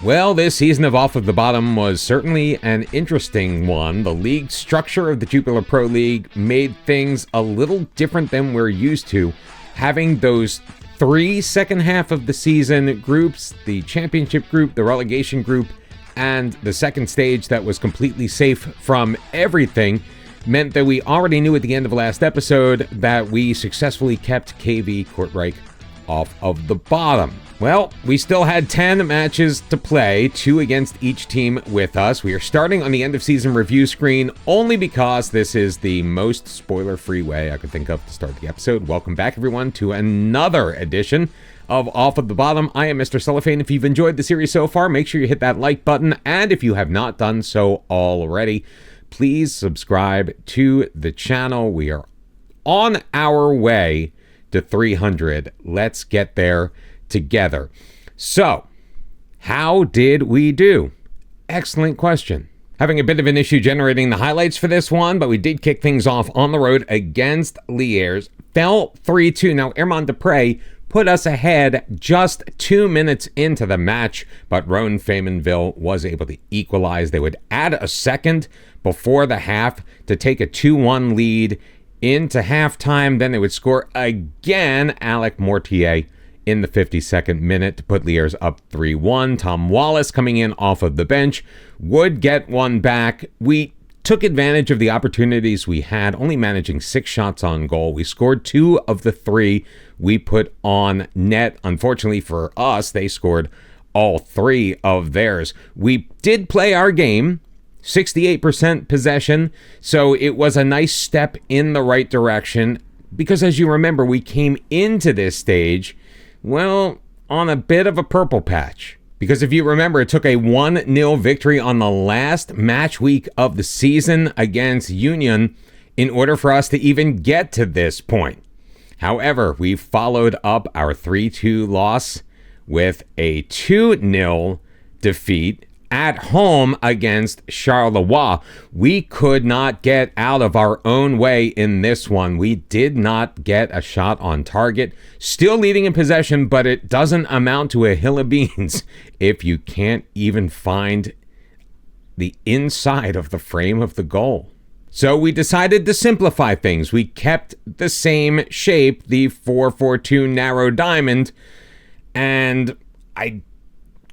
Well, this season of Off of the Bottom was certainly an interesting one. The league structure of the Jupiler Pro League made things a little different than we're used to. Having those 3 second half of the season groups, the championship group, the relegation group, and the second stage that was completely safe from everything, meant that we already knew at the end of last episode that we successfully kept KORTRIJK off of the bottom. Well, we still had 10 matches to play, 2 against each team with us. We are starting on the end of season review screen only because this is the most spoiler-free way I could think of to start the episode. Welcome back, everyone, to another edition of Off of the Bottom. I am Mr. Cellophane. If you've enjoyed the series so far, make sure you hit that like button, and if you have not done so already, please subscribe to the channel. We are on our way to 300. Let's get there together. So, how did we do? Excellent question. Having a bit of an issue generating the highlights for this one, but we did kick things off on the road against Liège. Fell 3-2. Now, Herman Depre put us ahead just 2 minutes into the match, but Roan Faymonville was able to equalize. They would add a second before the half to take a 2-1 lead into halftime. Then they would score again, Alec Mortier, in the 52nd minute to put Liège up 3-1. Tom Wallace, coming in off of the bench, would get one back. We took advantage of the opportunities we had, only managing 6 shots on goal. We scored 2 of the 3 we put on net. Unfortunately for us, they scored all 3 of theirs. We did play our game, 68% possession, so it was a nice step in the right direction because, as you remember, we came into this stage, well, on a bit of a purple patch. Because if you remember, it took a 1-0 victory on the last match week of the season against Union in order for us to even get to this point. However, we followed up our 3-2 loss with a 2-0 defeat at home against Charleroi. We could not get out of our own way in this one. We did not get a shot on target. Still leading in possession, but it doesn't amount to a hill of beans if you can't even find the inside of the frame of the goal. So we decided to simplify things. We kept the same shape, the 4-4-2 narrow diamond, and I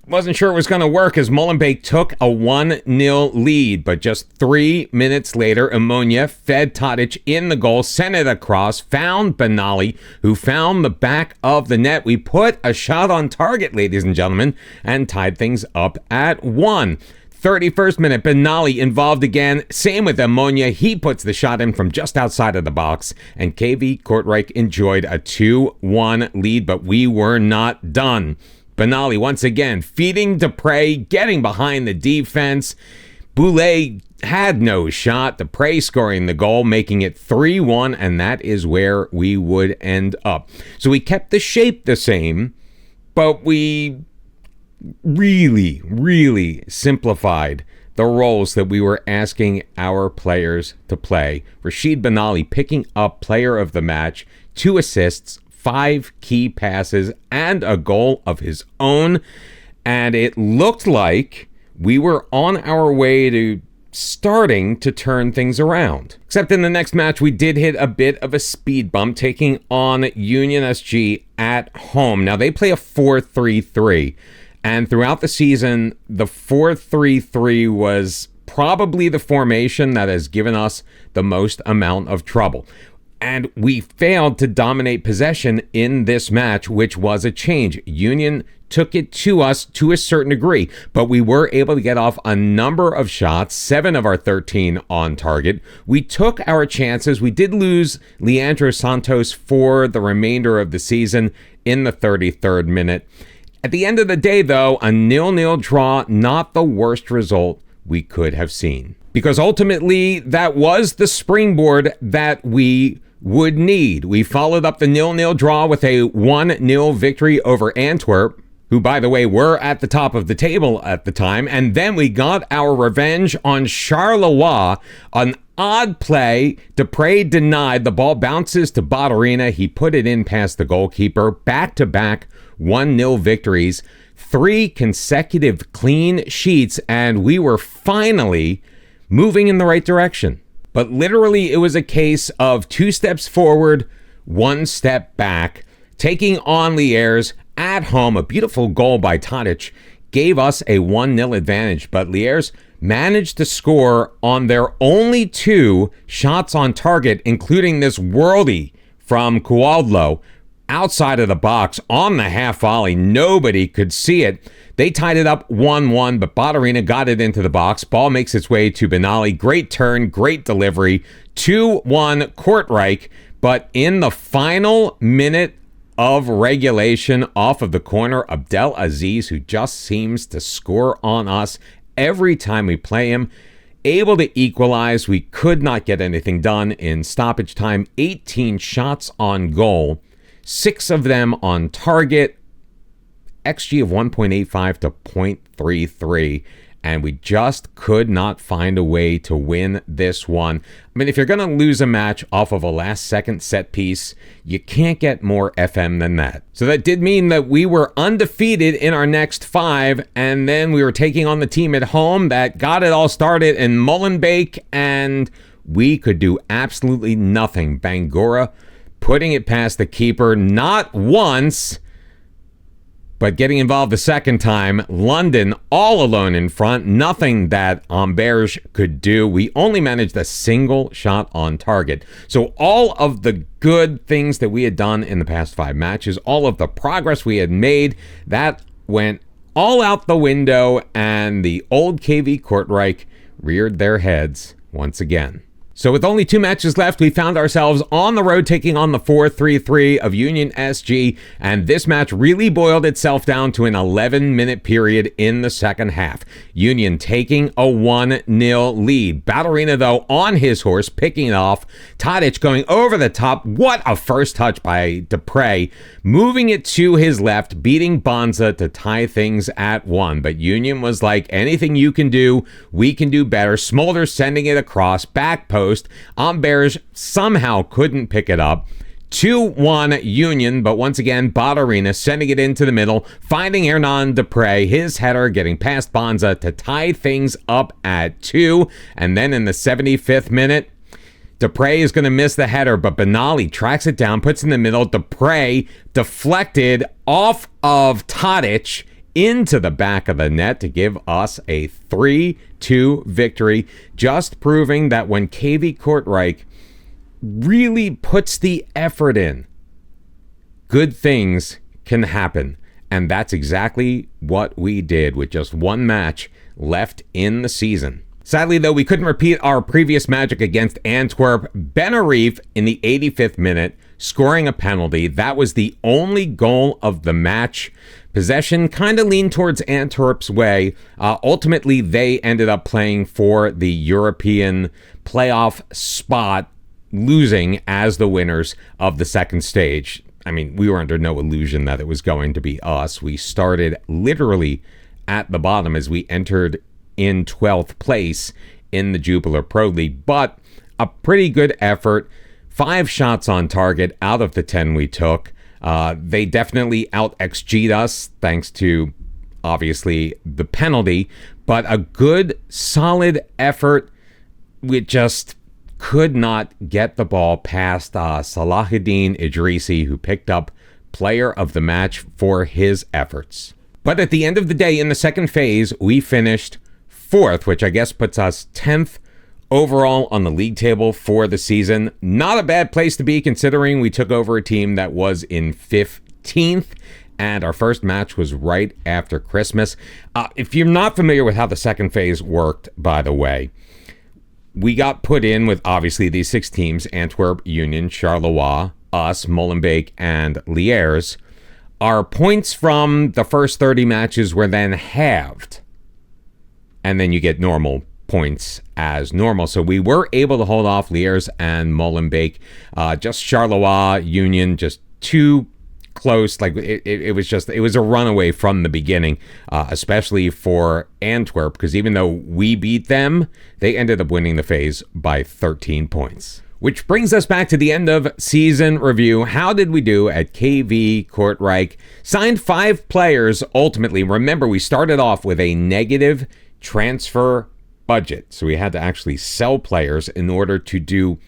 wasn't sure it was going to work as Molenbeek took a 1-0 lead, but just 3 minutes later, Ammonia fed Tadic in the goal, sent it across, found Benali, who found the back of the net. We put a shot on target, ladies and gentlemen, and tied things up at 1. 31st minute, Benali involved again. Same with Ammonia. He puts the shot in from just outside of the box, and KORTRIJK enjoyed a 2-1 lead, but we were not done. Benali once again feeding Depre, getting behind the defense. Boulet had no shot. Depre scoring the goal, making it 3-1, and that is where we would end up. So we kept the shape the same, but we really simplified the roles that we were asking our players to play. Rashid Benali picking up player of the match, 2 assists, 5 key passes, and a goal of his own. And it looked like we were on our way to starting to turn things around. Except in the next match, we did hit a bit of a speed bump, taking on Union SG at home. Now, they play a 4-3-3. And throughout the season, the 4-3-3 was probably the formation that has given us the most amount of trouble. And we failed to dominate possession in this match, which was a change. Union took it to us to a certain degree, but we were able to get off a number of shots, 7 of our 13 on target. We took our chances. We did lose Leandro Santos for the remainder of the season in the 33rd minute. At the end of the day, though, a 0-0 draw, not the worst result we could have seen. Because ultimately, that was the springboard that we would need. We followed up the 0-0 draw with a 1-0 victory over Antwerp, who, by the way, were at the top of the table at the time. And then we got our revenge on Charleroi, an odd play. Depre denied. The ball bounces to Badarina. He put it in past the goalkeeper. Back-to-back 1-0 victories. 3 consecutive clean sheets, and we were finally moving in the right direction. But literally, it was a case of 2 steps forward, 1 step back. Taking on Lierz at home, a beautiful goal by Tadic gave us a 1-0 advantage, but Lierz managed to score on their only 2 shots on target, including this worldie from Kowaldo outside of the box on the half volley. Nobody could see it. They tied it up 1-1, but Badarina got it into the box. Ball makes its way to Benali. Great turn, great delivery. 2-1 KORTRIJK, but in the final minute of regulation, off of the corner, Abdel Aziz, who just seems to score on us every time we play him, able to equalize. We could not get anything done in stoppage time. 18 shots on goal, 6 of them on target, XG of 1.85 to 0.33, and we just could not find a way to win this one. I mean, if you're going to lose a match off of a last-second set piece, you can't get more FM than that. So that did mean that we were undefeated in our next 5, and then we were taking on the team at home that got it all started in Molenbeek, and we could do absolutely nothing. Bangura putting it past the keeper, not once, but getting involved the second time. London all alone in front. Nothing that Amberge could do. We only managed a single shot on target. So all of the good things that we had done in the past 5 matches, all of the progress we had made, that went all out the window, and the old KV KORTRIJK reared their heads once again. So with only 2 matches left, we found ourselves on the road taking on the 4-3-3 of Union SG, and this match really boiled itself down to an 11-minute period in the second half. Union taking a 1-0 lead. Badarina, though, on his horse, picking it off. Tadic going over the top. What a first touch by Dupre. Moving it to his left, beating Bonza to tie things at 1. But Union was like, anything you can do, we can do better. Smolder sending it across, back post. Amberge somehow couldn't pick it up. 2-1 Union, but once again, Badarina sending it into the middle, finding Hernan Dupre, his header getting past Bonza to tie things up at 2. And then in the 75th minute, Dupre is going to miss the header, but Benali tracks it down, puts it in the middle. Dupre deflected off of Tadic into the back of the net to give us a 3-2 victory, just proving that when KV KORTRIJK really puts the effort in, good things can happen. And that's exactly what we did with just 1 match left in the season. Sadly, though, we couldn't repeat our previous magic against Antwerp. Ben Arif in the 85th minute, scoring a penalty. That was the only goal of the match. Possession kind of leaned towards Antwerp's way. Ultimately, they ended up playing for the European playoff spot, losing as the winners of the second stage. I mean, we were under no illusion that it was going to be us. We started literally at the bottom as we entered in 12th place in the Jupiler Pro League, but a pretty good effort. 5 shots on target out of the 10 we took. They definitely out-XG'd us, thanks to, obviously, the penalty, but a good, solid effort. We just could not get the ball past Salahuddin Idrisi, who picked up player of the match for his efforts. But at the end of the day, in the second phase, we finished 4th, which I guess puts us 10th overall on the league table for the season. Not a bad place to be, considering we took over a team that was in 15th, and our first match was right after Christmas. If you're not familiar with how the second phase worked, by the way, we got put in with, obviously, these 6 teams: Antwerp, Union, Charleroi, us, Molenbeek, and Lierz. Our points from the first 30 matches were then halved, and then you get normal points as normal. So we were able to hold off Lierz and Molenbeek. Just Charleroi, Union, just too close. Like it was a runaway from the beginning, especially for Antwerp, because even though we beat them, they ended up winning the phase by 13 points. Which brings us back to the end of season review. How did we do at KV KORTRIJK? Signed 5 players ultimately. Remember, we started off with a negative transfer budget. So we had to actually sell players in order to do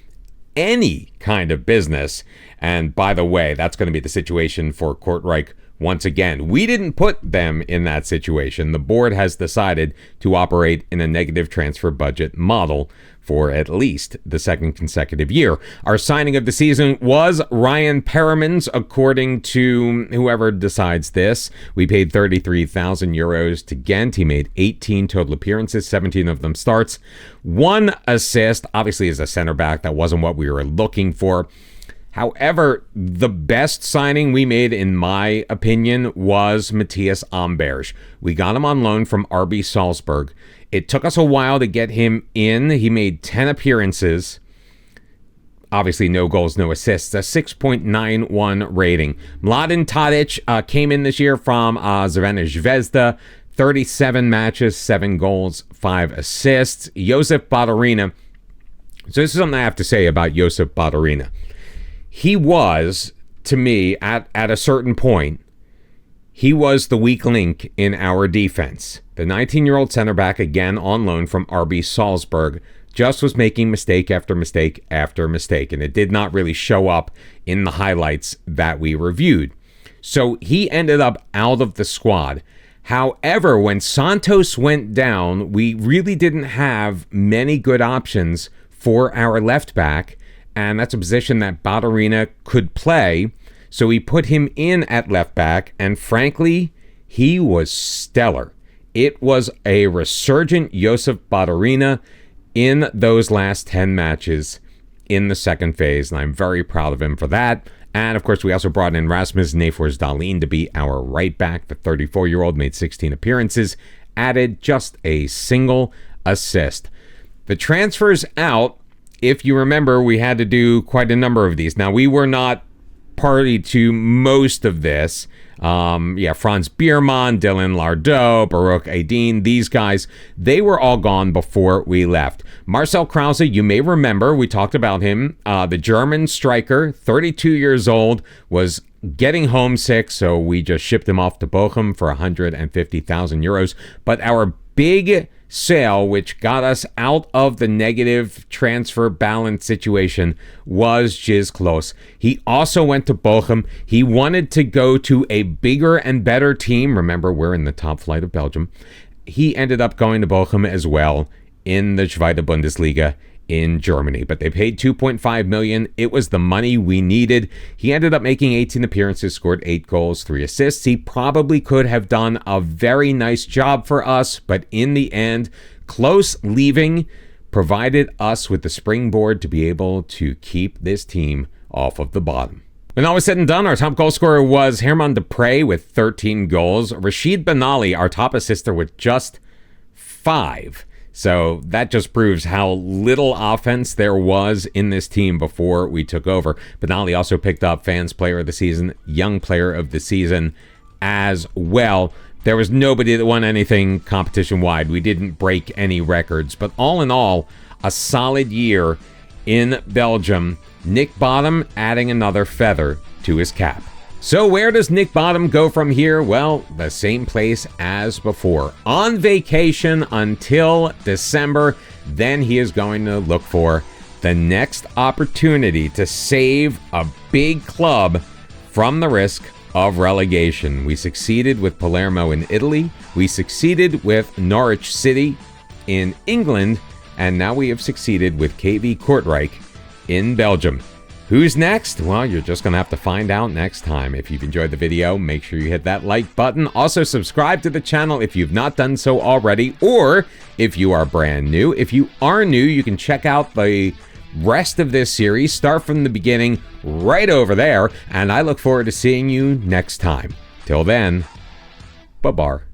any kind of business. And by the way, that's going to be the situation for KORTRIJK once again. We didn't put them in that situation. The board has decided to operate in a negative transfer budget model for at least the second consecutive year. Our signing of the season was Ryan Perrimans, according to whoever decides this. We paid 33,000 euros to Ghent. He made 18 total appearances, 17 of them starts, 1 assist. Obviously, as a center back, that wasn't what we were looking for. However, the best signing we made, in my opinion, was Matthias Amberg. We got him on loan from RB Salzburg. It took us a while to get him in. He made 10 appearances. Obviously, no goals, no assists. A 6.91 rating. Mladen Tadic came in this year from Crvena Zvezda. 37 matches, 7 goals, 5 assists. Josip Badarina. So this is something I have to say about Josip Badarina. He was, to me, at a certain point, he was the weak link in our defense. The 19-year-old center back, again on loan from RB Salzburg, just was making mistake after mistake after mistake, and it did not really show up in the highlights that we reviewed. So he ended up out of the squad. However, when Santos went down, we really didn't have many good options for our left back, and that's a position that Badarina could play. So we put him in at left back, and frankly, he was stellar. It was a resurgent Josip Badarina in those last 10 matches in the second phase, and I'm very proud of him for that. And of course, we also brought in Rasmus Nefors-Dahlin to be our right back. The 34-year-old made 16 appearances, added just a single assist. The transfers out, if you remember, we had to do quite a number of these. Now, we were not party to most of this. Franz Biermann, Dylan Lardot, Baruch Aydin, these guys, they were all gone before we left. Marcel Krause, you may remember, we talked about him. The German striker, 32 years old, was getting homesick, so we just shipped him off to Bochum for 150,000 euros. But our big sale, which got us out of the negative transfer balance situation, was Giz Klose. He also went to Bochum. He wanted to go to a bigger and better team. Remember, we're in the top flight of Belgium. He ended up going to Bochum as well in the Zweite Bundesliga in Germany, but they paid 2.5 million. It was the money we needed. He ended up making 18 appearances, scored 8 goals, 3 assists. He probably could have done a very nice job for us, but in the end, Klose leaving provided us with the springboard to be able to keep this team off of the bottom. When all was said and done, our top goal scorer was Herman Depre with 13 goals. Rashid Benali, our top assister, with just 5. So that just proves how little offense there was in this team before we took over. Benali also picked up Fans Player of the Season, Young Player of the Season as well. There was nobody that won anything competition-wide. We didn't break any records. But all in all, a solid year in Belgium. Nick Bottom adding another feather to his cap. So where does Nick Bottom go from here? Well, the same place as before. On vacation until December. Then he is going to look for the next opportunity to save a big club from the risk of relegation. We succeeded with Palermo in Italy. We succeeded with Norwich City in England. And now we have succeeded with KV KORTRIJK in Belgium. Who's next? Well, you're just going to have to find out next time. If you've enjoyed the video, make sure you hit that like button. Also, subscribe to the channel if you've not done so already, or if you are brand new. If you are new, you can check out the rest of this series. Start from the beginning right over there, and I look forward to seeing you next time. Till then, bye-bye.